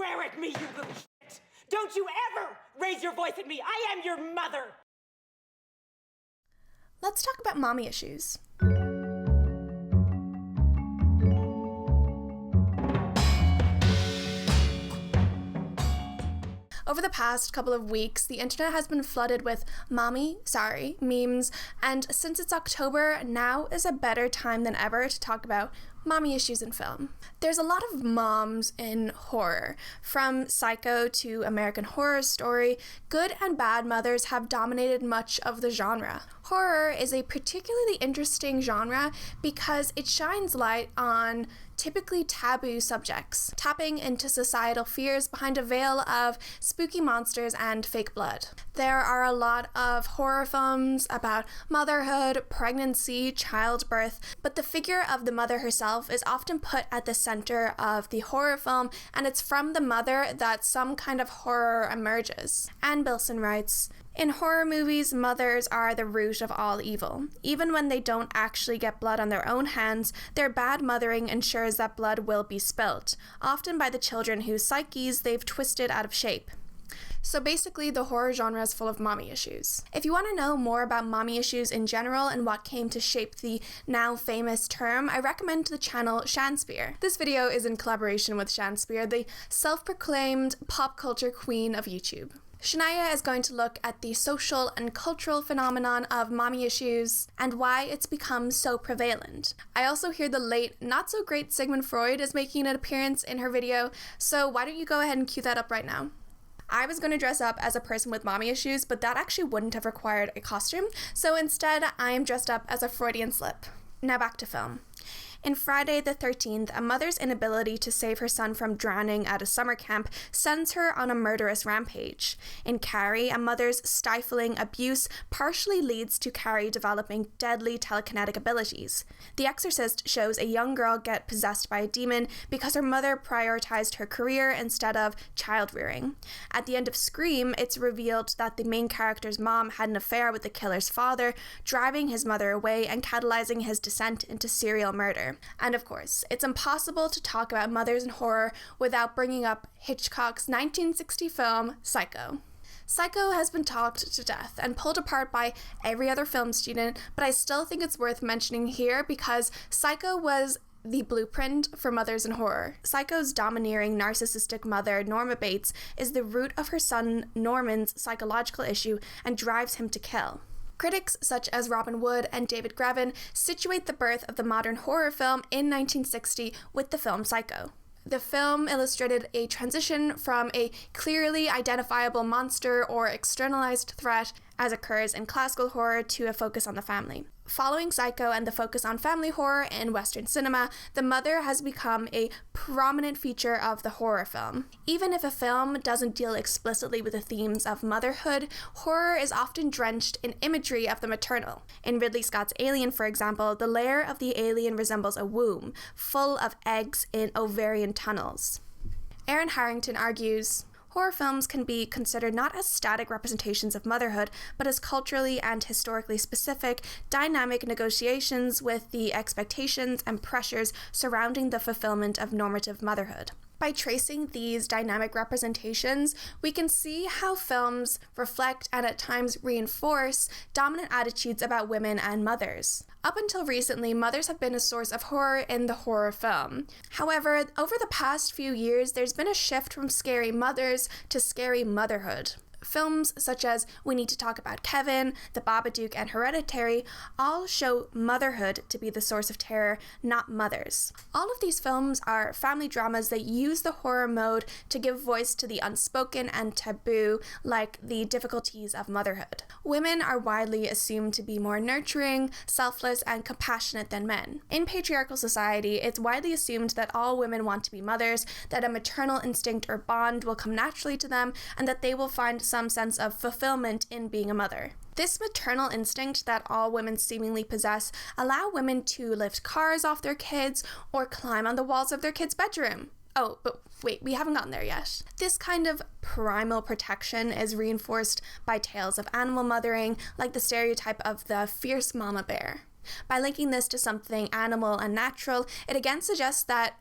swear at me, you little shit! Don't you ever raise your voice at me! I am your mother! Let's talk about mommy issues. Over the past couple of weeks, the internet has been flooded with memes, and since it's October, now is a better time than ever to talk about mommy issues in film. There's a lot of moms in horror. From Psycho to American Horror Story, good and bad mothers have dominated much of the genre. Horror is a particularly interesting genre because it shines light on typically taboo subjects, tapping into societal fears behind a veil of spooky monsters and fake blood. There are a lot of horror films about motherhood, pregnancy, childbirth, but the figure of the mother herself is often put at the center of the horror film, and it's from the mother that some kind of horror emerges. Ann Bilson writes, "In horror movies, mothers are the root of all evil. Even when they don't actually get blood on their own hands, their bad mothering ensures that blood will be spilt, often by the children whose psyches they've twisted out of shape." So basically, the horror genre is full of mommy issues. If you want to know more about mommy issues in general and what came to shape the now famous term, I recommend the channel Shanspere. This video is in collaboration with Shanspere, the self-proclaimed pop culture queen of YouTube. Shania is going to look at the social and cultural phenomenon of mommy issues and why it's become so prevalent. I also hear the late, not so great Sigmund Freud is making an appearance in her video, so why don't you go ahead and cue that up right now. I was going to dress up as a person with mommy issues, but that actually wouldn't have required a costume, so instead I am dressed up as a Freudian slip. Now back to film. In Friday the 13th, a mother's inability to save her son from drowning at a summer camp sends her on a murderous rampage. In Carrie, a mother's stifling abuse partially leads to Carrie developing deadly telekinetic abilities. The Exorcist shows a young girl get possessed by a demon because her mother prioritized her career instead of child rearing. At the end of Scream, it's revealed that the main character's mom had an affair with the killer's father, driving his mother away and catalyzing his descent into serial murder. And of course, it's impossible to talk about mothers in horror without bringing up Hitchcock's 1960 film, Psycho. Psycho has been talked to death and pulled apart by every other film student, but I still think it's worth mentioning here because Psycho was the blueprint for mothers in horror. Psycho's domineering, narcissistic mother, Norma Bates, is the root of her son Norman's psychological issue and drives him to kill. Critics such as Robin Wood and David Grevin situate the birth of the modern horror film in 1960 with the film Psycho. The film illustrated a transition from a clearly identifiable monster or externalized threat, as occurs in classical horror, to a focus on the family. Following Psycho and the focus on family horror in Western cinema, the mother has become a prominent feature of the horror film. Even if a film doesn't deal explicitly with the themes of motherhood, horror is often drenched in imagery of the maternal. In Ridley Scott's Alien, for example, the lair of the alien resembles a womb, full of eggs in ovarian tunnels. Aaron Harrington argues, horror films can be considered not as static representations of motherhood, but as culturally and historically specific, dynamic negotiations with the expectations and pressures surrounding the fulfillment of normative motherhood. By tracing these dynamic representations, we can see how films reflect and at times reinforce dominant attitudes about women and mothers. Up until recently, mothers have been a source of horror in the horror film. However, over the past few years, there's been a shift from scary mothers to scary motherhood. Films such as We Need to Talk About Kevin, The Babadook, and Hereditary all show motherhood to be the source of terror, not mothers. All of these films are family dramas that use the horror mode to give voice to the unspoken and taboo, like the difficulties of motherhood. Women are widely assumed to be more nurturing, selfless, and compassionate than men. In patriarchal society, it's widely assumed that all women want to be mothers, that a maternal instinct or bond will come naturally to them, and that they will find some sense of fulfillment in being a mother. This maternal instinct that all women seemingly possess allow women to lift cars off their kids or climb on the walls of their kids' bedroom. Oh, but wait, we haven't gotten there yet. This kind of primal protection is reinforced by tales of animal mothering, like the stereotype of the fierce mama bear. By linking this to something animal and natural, it again suggests that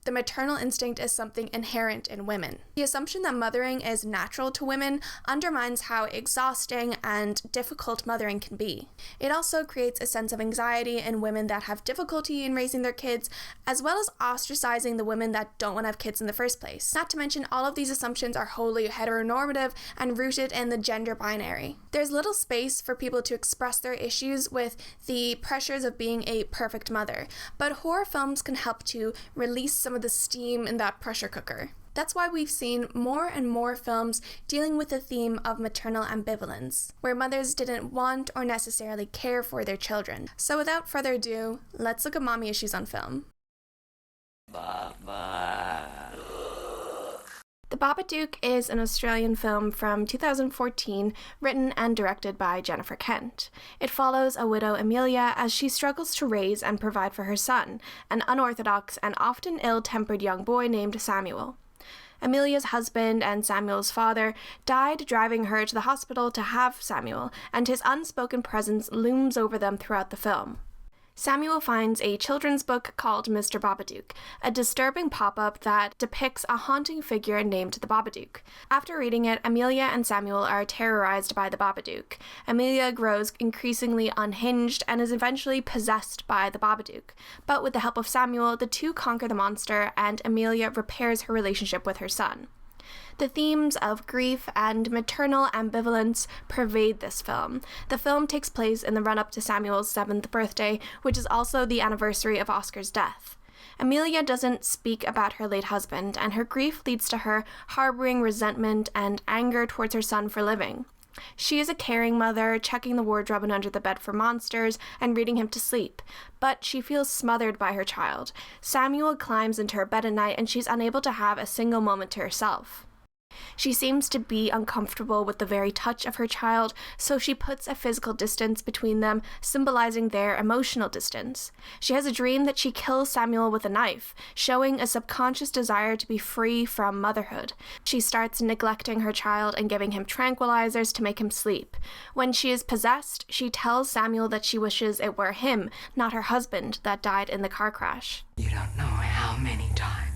The maternal instinct is something inherent in women. The assumption that mothering is natural to women undermines how exhausting and difficult mothering can be. It also creates a sense of anxiety in women that have difficulty in raising their kids, as well as ostracizing the women that don't want to have kids in the first place. Not to mention, all of these assumptions are wholly heteronormative and rooted in the gender binary. There's little space for people to express their issues with the pressures of being a perfect mother, but horror films can help to release some of the steam in that pressure cooker. That's why we've seen more and more films dealing with the theme of maternal ambivalence, where mothers didn't want or necessarily care for their children. So without further ado, let's look at mommy issues on film. The Babadook is an Australian film from 2014, written and directed by Jennifer Kent. It follows a widow Amelia as she struggles to raise and provide for her son, an unorthodox and often ill-tempered young boy named Samuel. Amelia's husband and Samuel's father died driving her to the hospital to have Samuel, and his unspoken presence looms over them throughout the film. Samuel finds a children's book called Mr. Babadook, a disturbing pop-up that depicts a haunting figure named the Babadook. After reading it, Amelia and Samuel are terrorized by the Babadook. Amelia grows increasingly unhinged and is eventually possessed by the Babadook. But with the help of Samuel, the two conquer the monster, and Amelia repairs her relationship with her son. The themes of grief and maternal ambivalence pervade this film. The film takes place in the run-up to Samuel's 7th birthday, which is also the anniversary of Oscar's death. Amelia doesn't speak about her late husband, and her grief leads to her harboring resentment and anger towards her son for living. She is a caring mother, checking the wardrobe and under the bed for monsters and reading him to sleep, but she feels smothered by her child. Samuel climbs into her bed at night and she's unable to have a single moment to herself. She seems to be uncomfortable with the very touch of her child, so she puts a physical distance between them, symbolizing their emotional distance. She has a dream that she kills Samuel with a knife, showing a subconscious desire to be free from motherhood. She starts neglecting her child and giving him tranquilizers to make him sleep. When she is possessed, she tells Samuel that she wishes it were him, not her husband, that died in the car crash. You don't know how many times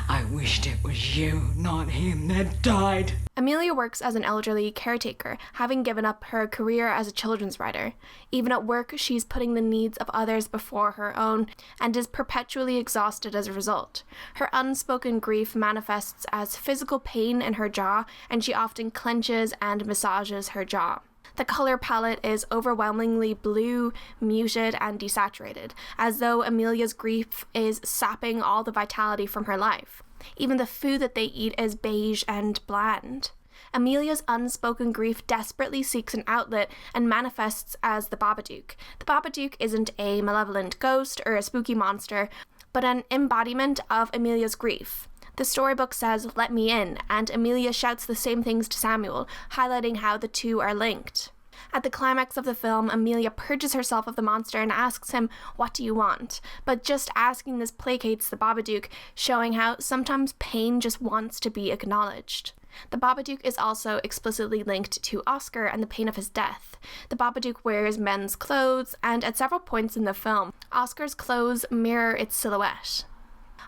I wished it was you, not him, that died. Amelia works as an elderly caretaker, having given up her career as a children's writer. Even at work, she's putting the needs of others before her own, and is perpetually exhausted as a result. Her unspoken grief manifests as physical pain in her jaw, and she often clenches and massages her jaw. The color palette is overwhelmingly blue, muted, and desaturated, as though Amelia's grief is sapping all the vitality from her life. Even the food that they eat is beige and bland. Amelia's unspoken grief desperately seeks an outlet and manifests as the Babadook. The Babadook isn't a malevolent ghost or a spooky monster, but an embodiment of Amelia's grief. The storybook says, "Let me in," and Amelia shouts the same things to Samuel, highlighting how the two are linked. At the climax of the film, Amelia purges herself of the monster and asks him, "What do you want?" But just asking this placates the Babadook, showing how sometimes pain just wants to be acknowledged. The Babadook is also explicitly linked to Oscar and the pain of his death. The Babadook wears men's clothes, and at several points in the film, Oscar's clothes mirror its silhouette.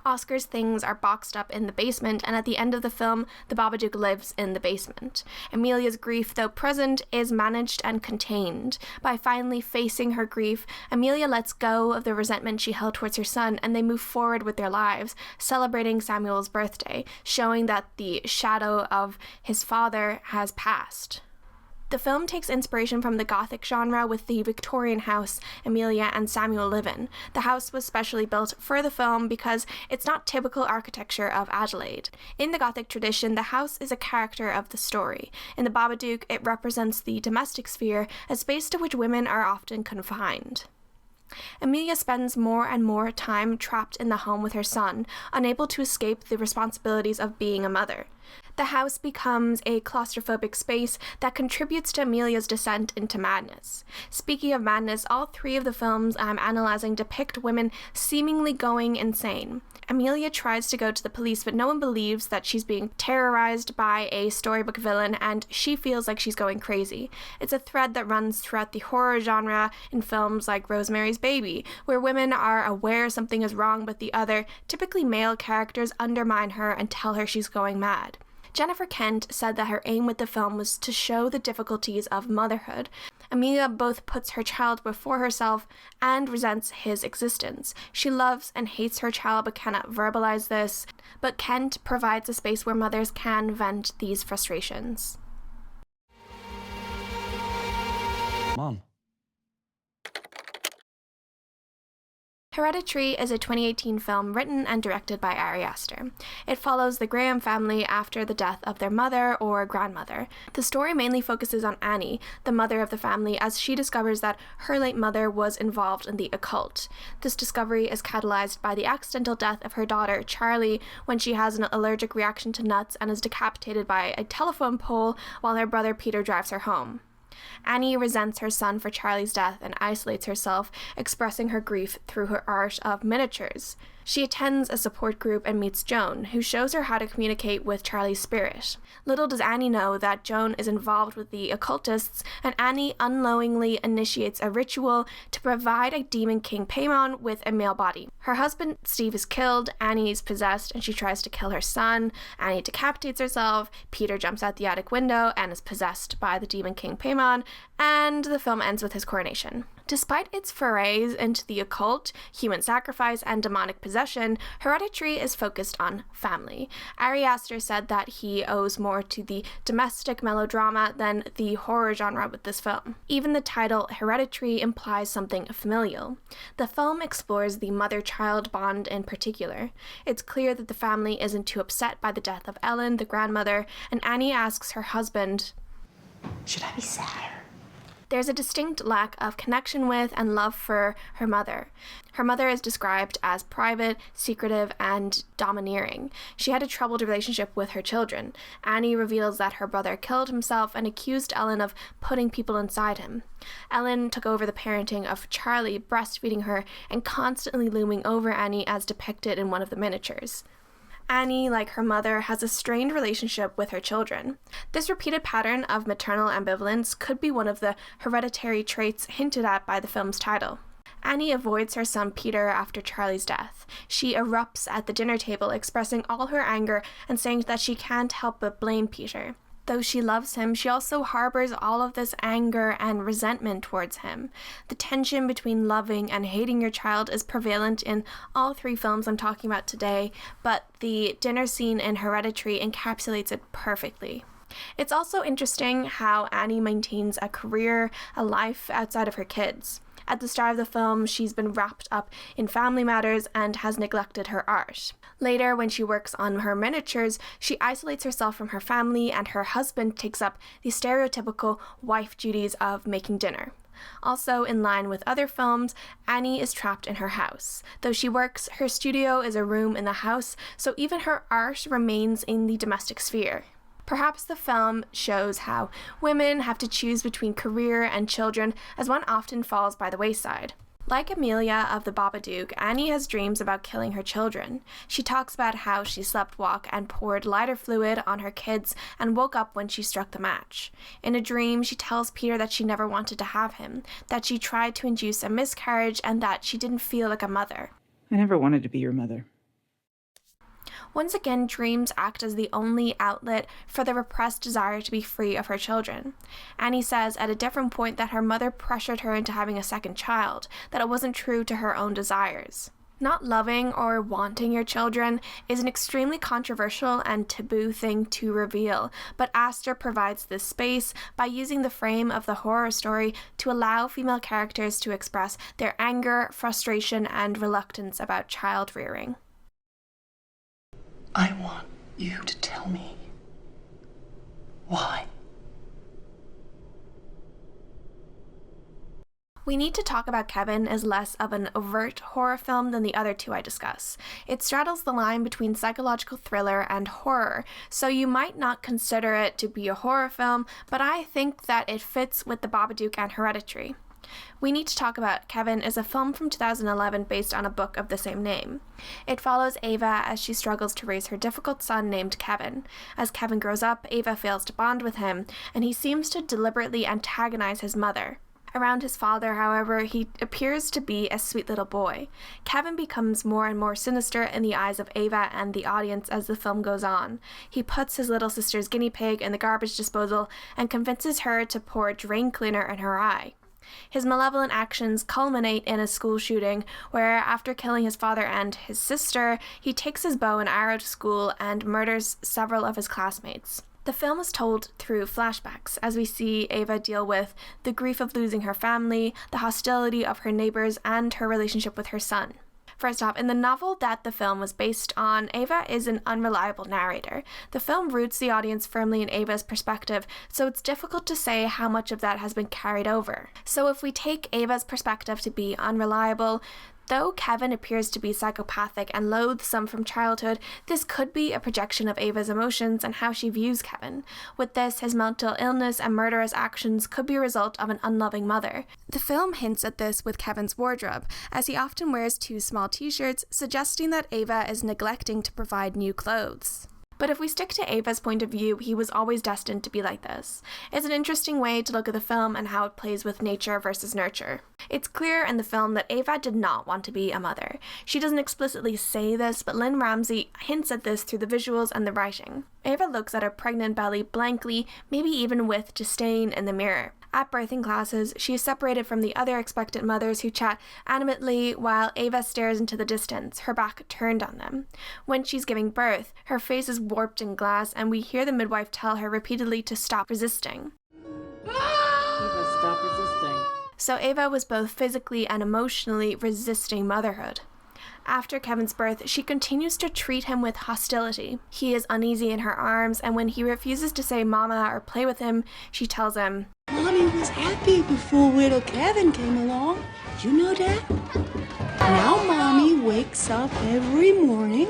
Oscar's things are boxed up in the basement, and at the end of the film, the Babadook lives in the basement. Amelia's grief, though present, is managed and contained. By finally facing her grief, Amelia lets go of the resentment she held towards her son, and they move forward with their lives, celebrating Samuel's birthday, showing that the shadow of his father has passed. The film takes inspiration from the Gothic genre with the Victorian house Amelia and Samuel live in. The house was specially built for the film because it's not typical architecture of Adelaide. In the Gothic tradition, the house is a character of the story. In the Babadook, it represents the domestic sphere, a space to which women are often confined. Amelia spends more and more time trapped in the home with her son, unable to escape the responsibilities of being a mother. The house becomes a claustrophobic space that contributes to Amelia's descent into madness. Speaking of madness, all three of the films I'm analyzing depict women seemingly going insane. Amelia tries to go to the police, but no one believes that she's being terrorized by a storybook villain, and she feels like she's going crazy. It's a thread that runs throughout the horror genre in films like Rosemary's Baby, where women are aware something is wrong with the other, typically male characters undermine her and tell her she's going mad. Jennifer Kent said that her aim with the film was to show the difficulties of motherhood. Amelia both puts her child before herself and resents his existence. She loves and hates her child but cannot verbalize this, but Kent provides a space where mothers can vent these frustrations. Mom. Hereditary is a 2018 film written and directed by Ari Aster. It follows the Graham family after the death of their mother or grandmother. The story mainly focuses on Annie, the mother of the family, as she discovers that her late mother was involved in the occult. This discovery is catalyzed by the accidental death of her daughter, Charlie, when she has an allergic reaction to nuts and is decapitated by a telephone pole while her brother Peter drives her home. Annie resents her son for Charlie's death and isolates herself, expressing her grief through her art of miniatures. She attends a support group and meets Joan, who shows her how to communicate with Charlie's spirit. Little does Annie know that Joan is involved with the occultists, and Annie unknowingly initiates a ritual to provide a demon king Paimon with a male body. Her husband, Steve, is killed, Annie is possessed, and she tries to kill her son. Annie decapitates herself, Peter jumps out the attic window and is possessed by the demon king Paimon, and the film ends with his coronation. Despite its forays into the occult, human sacrifice, and demonic possession, Hereditary is focused on family. Ari Aster said that he owes more to the domestic melodrama than the horror genre with this film. Even the title Hereditary implies something familial. The film explores the mother-child bond in particular. It's clear that the family isn't too upset by the death of Ellen, the grandmother, and Annie asks her husband, Should I be sad? There's a distinct lack of connection with and love for her mother. Her mother is described as private, secretive, and domineering. She had a troubled relationship with her children. Annie reveals that her brother killed himself and accused Ellen of putting people inside him. Ellen took over the parenting of Charlie, breastfeeding her and constantly looming over Annie as depicted in one of the miniatures. Annie, like her mother, has a strained relationship with her children. This repeated pattern of maternal ambivalence could be one of the hereditary traits hinted at by the film's title. Annie avoids her son Peter after Charlie's death. She erupts at the dinner table, expressing all her anger and saying that she can't help but blame Peter. Though she loves him, she also harbors all of this anger and resentment towards him. The tension between loving and hating your child is prevalent in all three films I'm talking about today, but the dinner scene in Hereditary encapsulates it perfectly. It's also interesting how Annie maintains a career, a life outside of her kids. At the start of the film, she's been wrapped up in family matters and has neglected her art. Later, when she works on her miniatures, she isolates herself from her family, and her husband takes up the stereotypical wife duties of making dinner. Also, in line with other films, Annie is trapped in her house. Though she works, her studio is a room in the house, so even her art remains in the domestic sphere. Perhaps the film shows how women have to choose between career and children, as one often falls by the wayside. Like Amelia of the Babadook, Annie has dreams about killing her children. She talks about how she slept walk and poured lighter fluid on her kids and woke up when she struck the match. In a dream, she tells Peter that she never wanted to have him, that she tried to induce a miscarriage, and that she didn't feel like a mother. I never wanted to be your mother. Once again, dreams act as the only outlet for the repressed desire to be free of her children. Annie says at a different point that her mother pressured her into having a second child, that it wasn't true to her own desires. Not loving or wanting your children is an extremely controversial and taboo thing to reveal, but Aster provides this space by using the frame of the horror story to allow female characters to express their anger, frustration, and reluctance about child rearing. I want you to tell me why. We Need to Talk About Kevin is less of an overt horror film than the other two I discuss. It straddles the line between psychological thriller and horror, so you might not consider it to be a horror film, but I think that it fits with the Babadook and Hereditary. We Need to Talk About Kevin is a film from 2011 based on a book of the same name. It follows Ava as she struggles to raise her difficult son named Kevin. As Kevin grows up, Ava fails to bond with him, and he seems to deliberately antagonize his mother. Around his father, however, he appears to be a sweet little boy. Kevin becomes more and more sinister in the eyes of Ava and the audience as the film goes on. He puts his little sister's guinea pig in the garbage disposal and convinces her to pour drain cleaner in her eye. His malevolent actions culminate in a school shooting where, after killing his father and his sister, he takes his bow and arrow to school and murders several of his classmates. The film is told through flashbacks as we see Ava deal with the grief of losing her family, the hostility of her neighbors, and her relationship with her son. First off, in the novel that the film was based on, Ava is an unreliable narrator. The film roots the audience firmly in Ava's perspective, so it's difficult to say how much of that has been carried over. So if we take Ava's perspective to be unreliable, though Kevin appears to be psychopathic and loathsome from childhood, this could be a projection of Ava's emotions and how she views Kevin. With this, his mental illness and murderous actions could be a result of an unloving mother. The film hints at this with Kevin's wardrobe, as he often wears 2 small t-shirts, suggesting that Ava is neglecting to provide new clothes. But if we stick to Ava's point of view, he was always destined to be like this. It's an interesting way to look at the film and how it plays with nature versus nurture. It's clear in the film that Ava did not want to be a mother. She doesn't explicitly say this, but Lynn Ramsay hints at this through the visuals and the writing. Ava looks at her pregnant belly blankly, maybe even with disdain in the mirror. At birthing classes, she is separated from the other expectant mothers who chat animately while Ava stares into the distance, her back turned on them. When she's giving birth, her face is warped in glass, and we hear the midwife tell her repeatedly to stop resisting. Ava, stop resisting. So Ava was both physically and emotionally resisting motherhood. After Kevin's birth, she continues to treat him with hostility. He is uneasy in her arms, and when he refuses to say mama or play with him, she tells him, Mommy was happy before little Kevin came along. You know that? Now Mommy wakes up every morning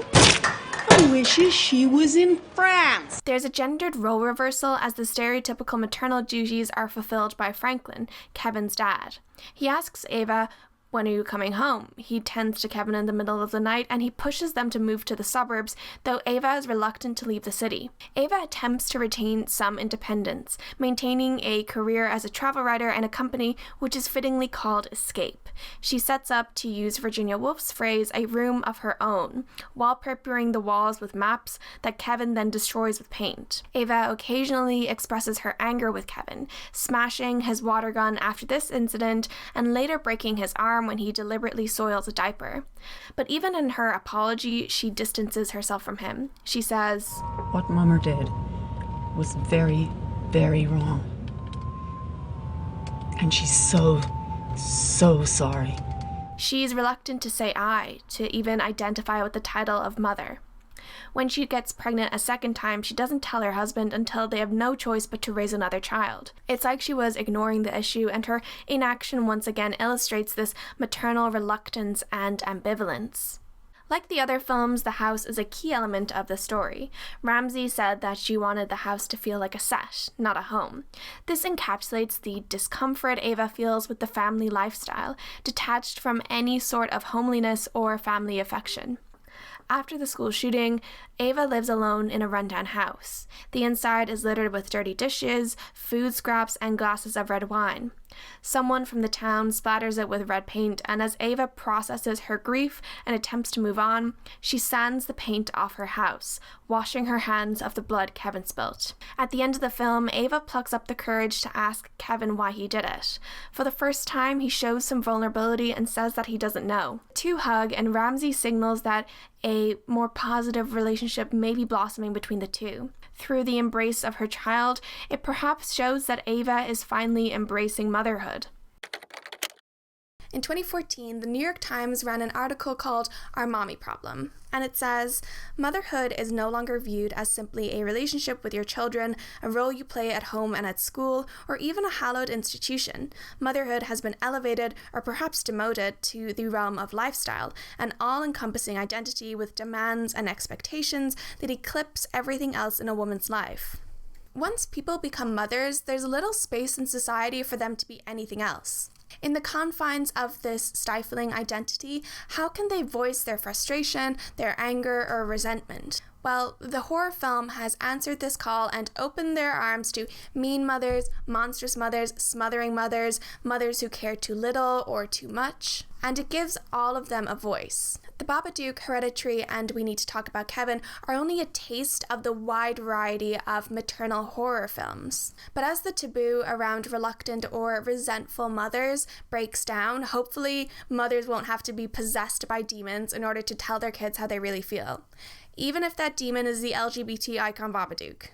and wishes she was in France. There's a gendered role reversal as the stereotypical maternal duties are fulfilled by Franklin, Kevin's dad. He asks Ava, "When are you coming home?" He tends to Kevin in the middle of the night, and he pushes them to move to the suburbs, though Ava is reluctant to leave the city. Ava attempts to retain some independence, maintaining a career as a travel writer in a company which is fittingly called Escape. She sets up, to use Virginia Woolf's phrase, a room of her own, wallpapering the walls with maps that Kevin then destroys with paint. Ava occasionally expresses her anger with Kevin, smashing his water gun after this incident and later breaking his arm when he deliberately soils a diaper. But even in her apology, she distances herself from him. She says, What Mama did was very, very wrong. And she's so sorry. She's reluctant to say I, to even identify with the title of mother. When she gets pregnant a second time, she doesn't tell her husband until they have no choice but to raise another child. It's like she was ignoring the issue, and her inaction once again illustrates this maternal reluctance and ambivalence. Like the other films, the house is a key element of the story. Ramsay said that she wanted the house to feel like a set, not a home. This encapsulates the discomfort Ava feels with the family lifestyle, detached from any sort of homeliness or family affection. After the school shooting, Ava lives alone in a rundown house. The inside is littered with dirty dishes, food scraps, and glasses of red wine. Someone from the town splatters it with red paint, and as Ava processes her grief and attempts to move on, she sands the paint off her house, washing her hands of the blood Kevin spilt. At the end of the film, Ava plucks up the courage to ask Kevin why he did it. For the first time, he shows some vulnerability and says that he doesn't know. Two hug, and Ramsay signals that a more positive relationship may be blossoming between the two. Through the embrace of her child, it perhaps shows that Ava is finally embracing motherhood. In 2014, the New York Times ran an article called Our Mommy Problem, and it says, "Motherhood is no longer viewed as simply a relationship with your children, a role you play at home and at school, or even a hallowed institution. Motherhood has been elevated, or perhaps demoted, to the realm of lifestyle, an all-encompassing identity with demands and expectations that eclipse everything else in a woman's life." Once people become mothers, there's little space in society for them to be anything else. In the confines of this stifling identity, how can they voice their frustration, their anger, or resentment? Well, the horror film has answered this call and opened their arms to mean mothers, monstrous mothers, smothering mothers, mothers who care too little or too much, and it gives all of them a voice. The Babadook, Hereditary, and We Need to Talk About Kevin are only a taste of the wide variety of maternal horror films. But as the taboo around reluctant or resentful mothers breaks down, hopefully mothers won't have to be possessed by demons in order to tell their kids how they really feel, even if that demon is the LGBT icon Babadook.